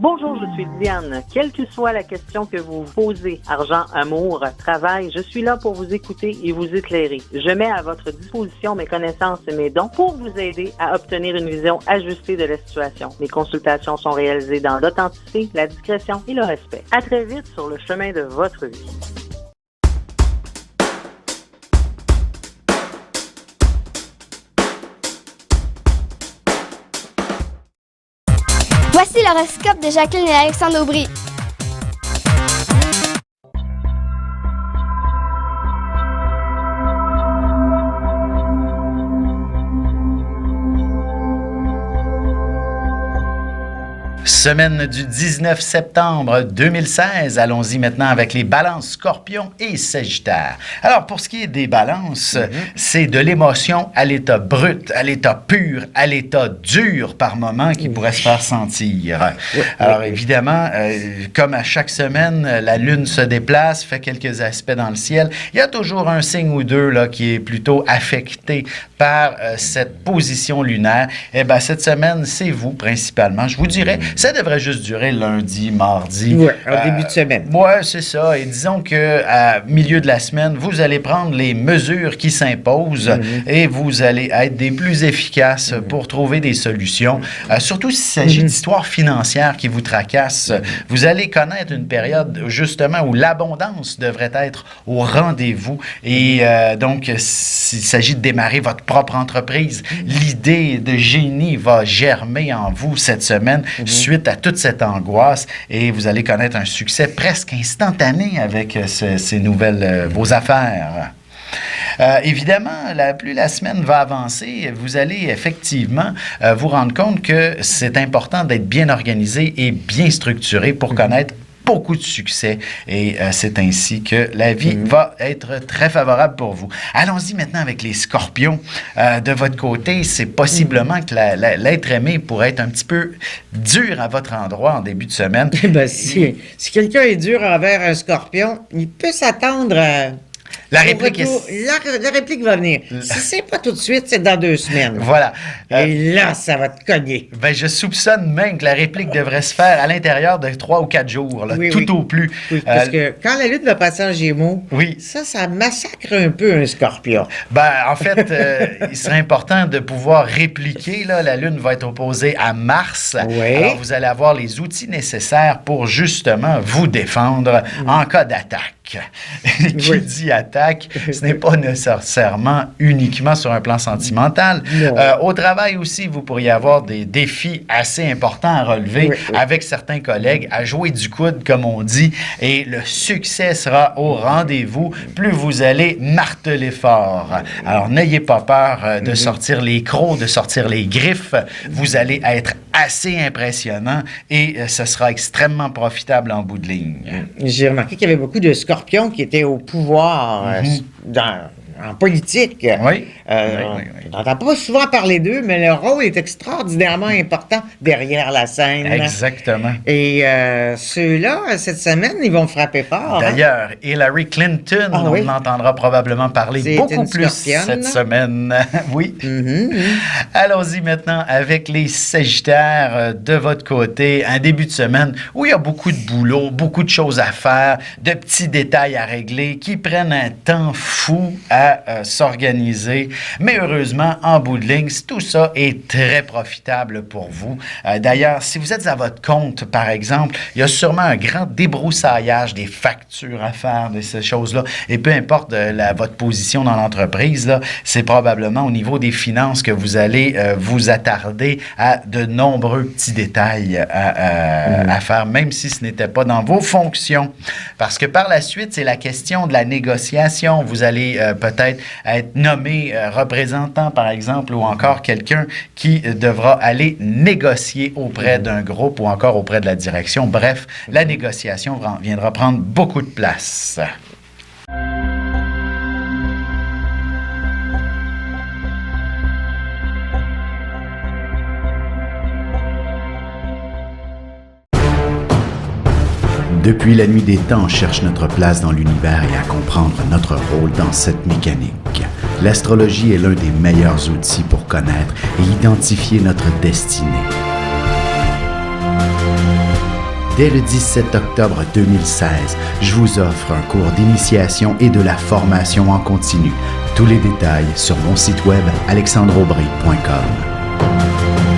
Bonjour, je suis Diane. Quelle que soit la question que vous posez, argent, amour, travail, je suis là pour vous écouter et vous éclairer. Je mets à votre disposition mes connaissances et mes dons pour vous aider à obtenir une vision ajustée de la situation. Mes consultations sont réalisées dans l'authenticité, la discrétion et le respect. À très vite sur le chemin de votre vie. Voici l'horoscope de Jacqueline et Alexandre Aubry. Semaine du 19 septembre 2016. Allons-y maintenant avec les balances Scorpion et Sagittaire. Alors, pour ce qui est des balances, c'est de l'émotion à l'état brut, à l'état pur, à l'état dur par moment qui pourrait se faire sentir. Alors, évidemment, comme à chaque semaine, la Lune se déplace, fait quelques aspects dans le ciel. Il y a toujours un signe ou deux là, qui est plutôt affecté par cette position lunaire. Eh bien, cette semaine, c'est vous principalement. Je vous dirais, ça devrait juste durer lundi, mardi. Oui, au début de semaine. Oui, c'est ça. Et disons qu'à milieu de la semaine, vous allez prendre les mesures qui s'imposent et vous allez être des plus efficaces pour trouver des solutions. Surtout s'il s'agit d'histoires financières qui vous tracassent. Vous allez connaître une période, justement, où l'abondance devrait être au rendez-vous. Et donc, s'il s'agit de démarrer votre propre entreprise, l'idée de génie va germer en vous cette semaine suite à toute cette angoisse et vous allez connaître un succès presque instantané avec ces nouvelles, vos affaires. Évidemment, plus la semaine va avancer, vous allez effectivement vous rendre compte que c'est important d'être bien organisé et bien structuré pour connaître beaucoup de succès et c'est ainsi que la vie va être très favorable pour vous. Allons-y maintenant avec les Scorpions. De votre côté, c'est possiblement que l'être aimé pourrait être un petit peu dur à votre endroit en début de semaine. Ben, si quelqu'un est dur envers un Scorpion, il peut s'attendre à... La réplique, la réplique va venir. Si c'est pas tout de suite, c'est dans 2 semaines. Voilà. Et là, ça va te cogner. Ben, je soupçonne même que la réplique devrait se faire à l'intérieur de 3 ou 4 jours, là, tout au plus. Oui, parce que quand la Lune va passer en Gémeaux, ça massacre un peu un Scorpion. Ben, en fait, il serait important de pouvoir répliquer. Là, la Lune va être opposée à Mars. Oui. Alors, vous allez avoir les outils nécessaires pour justement vous défendre en cas d'attaque. Qui dit attaque, ce n'est pas nécessairement uniquement sur un plan sentimental. Au travail aussi, vous pourriez avoir des défis assez importants à relever avec certains collègues, à jouer du coude, comme on dit, et le succès sera au rendez-vous. Plus vous allez marteler fort. Alors, n'ayez pas peur de sortir les crocs, de sortir les griffes. Vous allez être assez impressionnant et ce sera extrêmement profitable en bout de ligne. J'ai remarqué qu'il y avait beaucoup de Scorpions qui étaient au pouvoir en politique. Oui. On n'entend pas souvent parler d'eux, mais leur rôle est extraordinairement important derrière la scène. Exactement. Et ceux-là, cette semaine, ils vont frapper fort. D'ailleurs, Hillary Clinton, on entendra probablement parler beaucoup plus cette semaine. Oui. Allons-y maintenant avec les Sagittaires de votre côté. Un début de semaine où il y a beaucoup de boulot, beaucoup de choses à faire, de petits détails à régler qui prennent un temps fou à s'organiser. Mais heureusement, en bout de ligne, tout ça est très profitable pour vous. D'ailleurs, si vous êtes à votre compte, par exemple, il y a sûrement un grand débroussaillage des factures à faire, de ces choses-là. Et peu importe votre position dans l'entreprise, là, c'est probablement au niveau des finances que vous allez vous attarder à de nombreux petits détails à faire, même si ce n'était pas dans vos fonctions. Parce que par la suite, c'est la question de la négociation. Vous allez peut-être être nommé représentant, par exemple, ou encore quelqu'un qui devra aller négocier auprès d'un groupe ou encore auprès de la direction. Bref, la négociation viendra prendre beaucoup de place. Depuis la nuit des temps, on cherche notre place dans l'univers et à comprendre notre rôle dans cette mécanique. L'astrologie est l'un des meilleurs outils pour connaître et identifier notre destinée. Dès le 17 octobre 2016, je vous offre un cours d'initiation et de la formation en continu. Tous les détails sur mon site web alexandreaubry.com.